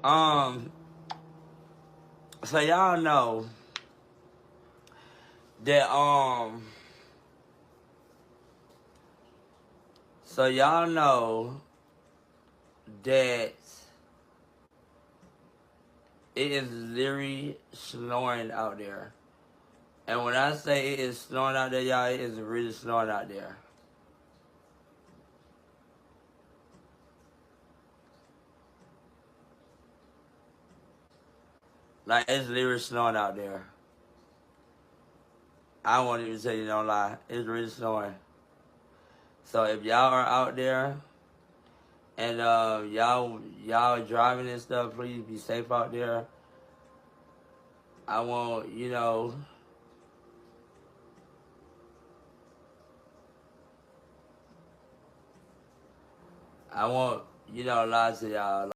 Um, so y'all know that so y'all know that it is literally snoring out there. And when I say it is snoring out there, y'all, it is really snoring out there. Like, it's literally snoring out there. I won't even tell you no lie. It's really snoring. So if y'all are out there and y'all driving and stuff, please be safe out there. I want, I want, a lot to y'all.